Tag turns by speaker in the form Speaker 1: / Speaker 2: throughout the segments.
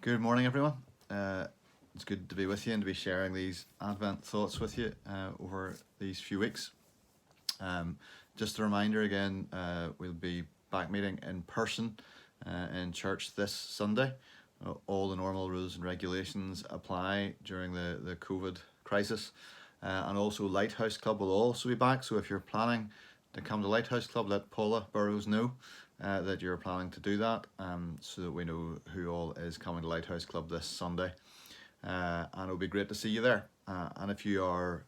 Speaker 1: Good morning, everyone. It's good to be with you and to be sharing these Advent thoughts with you over these few weeks. Just a reminder again, we'll be back meeting in person in church this Sunday. All the normal rules and regulations apply during the COVID crisis. And also Lighthouse Club will also be back. So if you're planning to come to Lighthouse Club, let Paula Burrows know that you're planning to do that, so that we know who all is coming to Lighthouse Club this Sunday. And it'll be great to see you there. And if you are,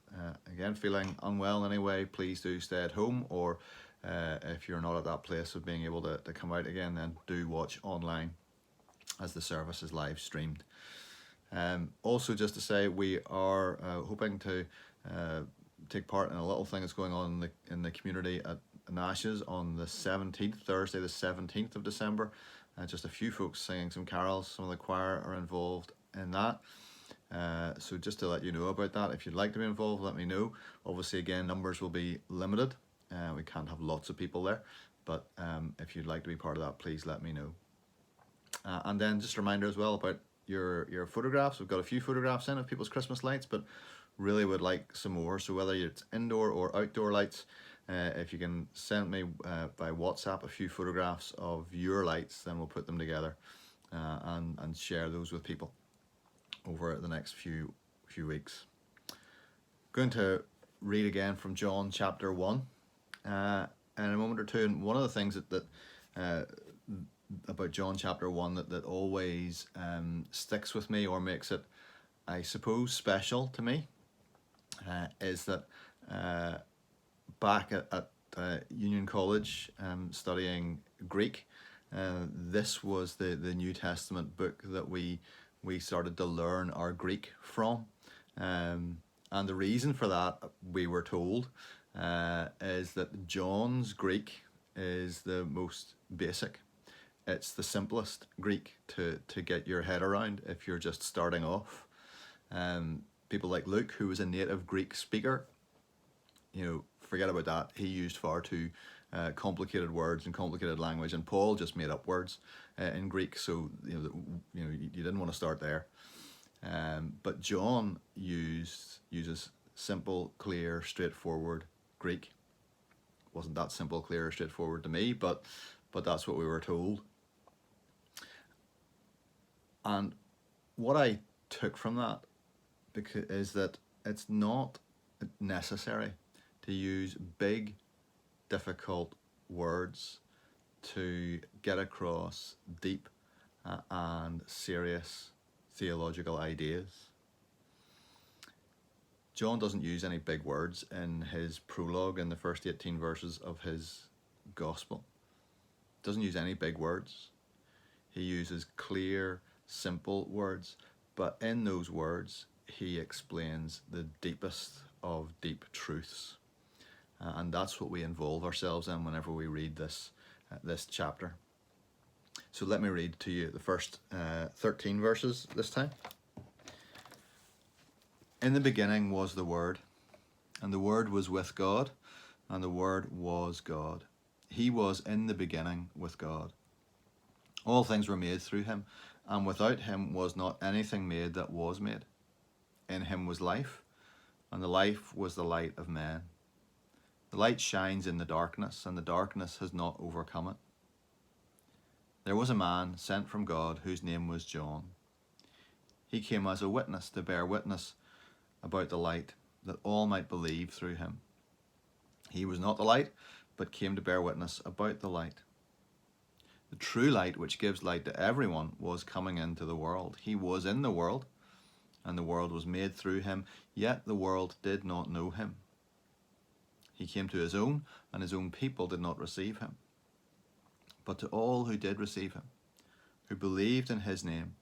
Speaker 1: again, feeling unwell in any way, please do stay at home, or if you're not at that place of being able to come out again, then do watch online as the service is live streamed. Also, just to say, we are hoping to take part in a little thing that's going on in the community at Ashes on the 17th, Thursday the 17th of December. Just a few folks singing some carols. Some of the choir are involved in that. So just to let you know about that, if you'd like to be involved, let me know. Obviously, again, numbers will be limited. We can't have lots of people there, but if you'd like to be part of that, please let me know. And then just a reminder as well about your photographs. We've got a few photographs in of people's Christmas lights, but really would like some more. So whether it's indoor or outdoor lights, if you can send me by WhatsApp a few photographs of your lights, then we'll put them together and share those with people over the next few weeks. Going to read again from John chapter 1 in a moment or two. And one of the things that about John chapter 1 that always sticks with me, or makes it, I suppose, special to me, is that back at Union College studying Greek, this was the New Testament book that we started to learn our Greek from. And the reason for that, we were told, is that John's Greek is the most basic. It's the simplest Greek to get your head around if you're just starting off. People like Luke, who was a native Greek speaker, forget about that. He used far too complicated words and complicated language, and Paul just made up words in Greek. So you didn't want to start there. But John uses simple, clear, straightforward Greek. Wasn't that simple, clear, or straightforward to me, but that's what we were told. And what I took from that is that it's not necessary to use big, difficult words to get across deep and serious theological ideas. John doesn't use any big words in his prologue in the first 18 verses of his gospel. Doesn't use any big words. He uses clear, simple words, but in those words he explains the deepest of deep truths. And that's what we involve ourselves in whenever we read this chapter. So let me read to you the first 13 verses this time. In the beginning was the Word, and the Word was with God, and the Word was God. He was in the beginning with God. All things were made through him, and without him was not anything made that was made. In him was life, and the life was the light of men. The light shines in the darkness, and the darkness has not overcome it. There was a man sent from God whose name was John. He came as a witness to bear witness about the light, that all might believe through him. He was not the light, but came to bear witness about the light. The true light, which gives light to everyone, was coming into the world. He was in the world, and the world was made through him, yet the world did not know him. He came to his own, and his own people did not receive him. But to all who did receive him, who believed in his name,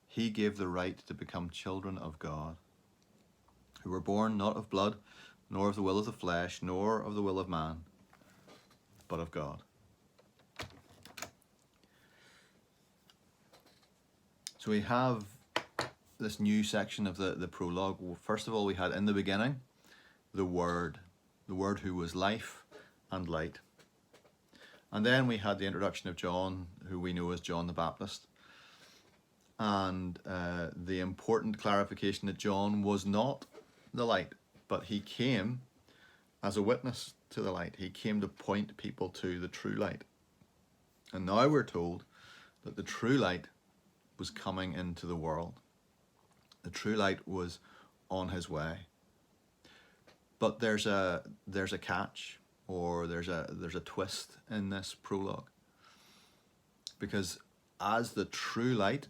Speaker 1: he gave the right to become children of God, who were born not of blood, nor of the will of the flesh, nor of the will of man, but of God. So we have this new section of the prologue. First of all, we had in the beginning the Word who was life and light. And then we had the introduction of John, who we know as John the Baptist. And the important clarification that John was not the light, but he came as a witness to the light. He came to point people to the true light. And now we're told that the true light was coming into the world. The true light was on his way. But there's a catch, or there's a twist in this prologue. Because as the true light,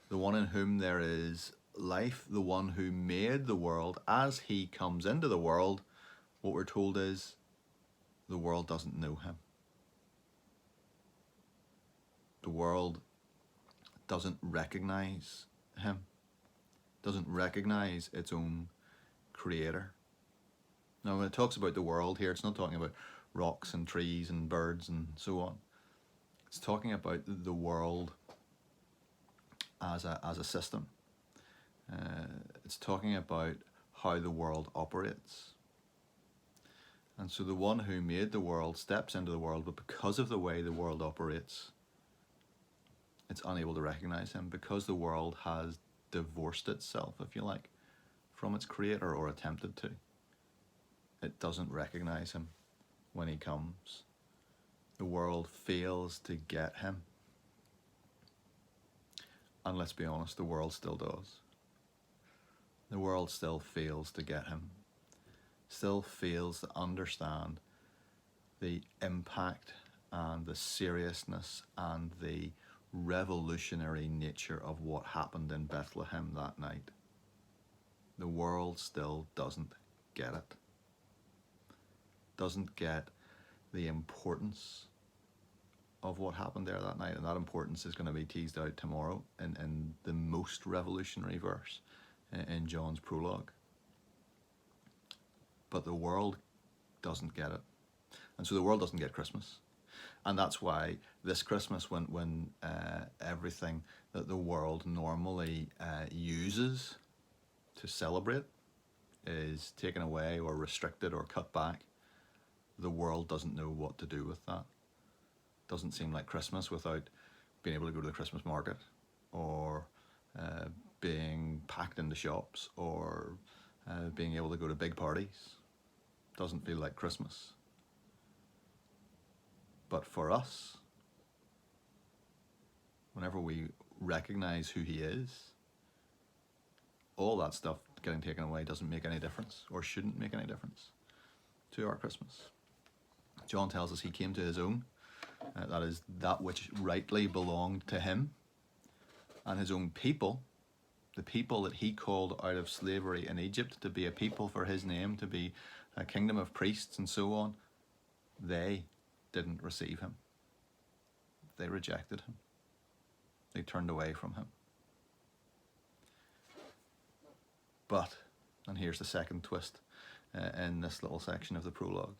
Speaker 1: the one in whom there is life, the one who made the world, as he comes into the world, what we're told is the world doesn't know him. The world doesn't recognize him, doesn't recognize its own creator. Now, when it talks about the world here, it's not talking about rocks and trees and birds and so on. It's talking about the world as a system. It's talking about how the world operates. And so the one who made the world steps into the world, but because of the way the world operates, it's unable to recognize him, because the world has divorced itself, if you like, from its creator, or attempted to. It doesn't recognize him when he comes. The world fails to get him. And let's be honest, the world still does. The world still fails to get him, still fails to understand the impact and the seriousness and the revolutionary nature of what happened in Bethlehem that night. The world still doesn't get it. Doesn't get the importance of what happened there that night, and that importance is going to be teased out tomorrow in the most revolutionary verse in John's prologue. But the world doesn't get it, and so the world doesn't get Christmas. And that's why this Christmas, when everything that the world normally uses to celebrate is taken away or restricted or cut back, the world doesn't know what to do with that. Doesn't seem like Christmas without being able to go to the Christmas market, or being packed into shops, or being able to go to big parties. Doesn't feel like Christmas. But for us, whenever we recognize who he is, all that stuff getting taken away doesn't make any difference, or shouldn't make any difference to our Christmas. John tells us he came to his own, that is, that which rightly belonged to him, and his own people, the people that he called out of slavery in Egypt to be a people for his name, to be a kingdom of priests and so on, they didn't receive him. They rejected him. They turned away from him. But, and here's the second twist in this little section of the prologue,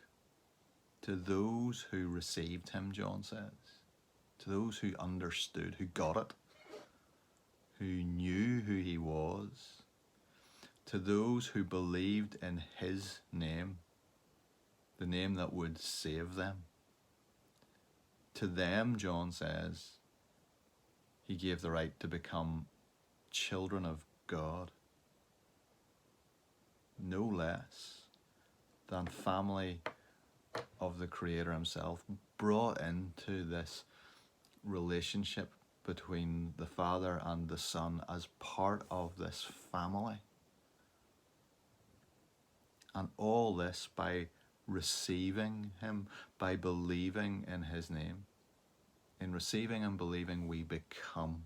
Speaker 1: to those who received him, John says, to those who understood, who got it, who knew who he was, to those who believed in his name, the name that would save them, to them, John says, he gave the right to become children of God, no less than family of the Creator himself, brought into this relationship between the Father and the Son as part of this family. And all this by receiving him, by believing in his name. In receiving and believing, we become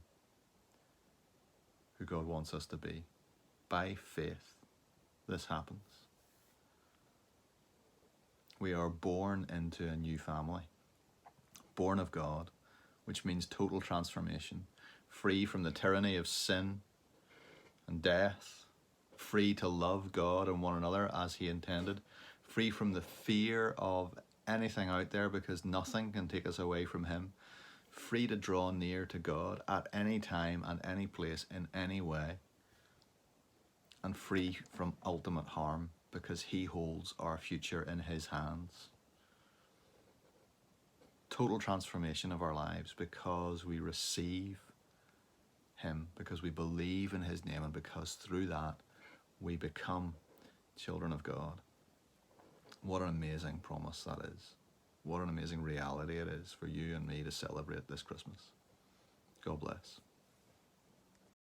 Speaker 1: who God wants us to be. By faith, this happens. We are born into a new family, born of God, which means total transformation, free from the tyranny of sin and death, free to love God and one another as he intended, free from the fear of anything out there because nothing can take us away from him, free to draw near to God at any time and any place in any way, and free from ultimate harm because he holds our future in his hands. Total transformation of our lives because we receive him, because we believe in his name, and because through that we become children of God. What an amazing promise that is. What an amazing reality it is for you and me to celebrate this Christmas. God bless.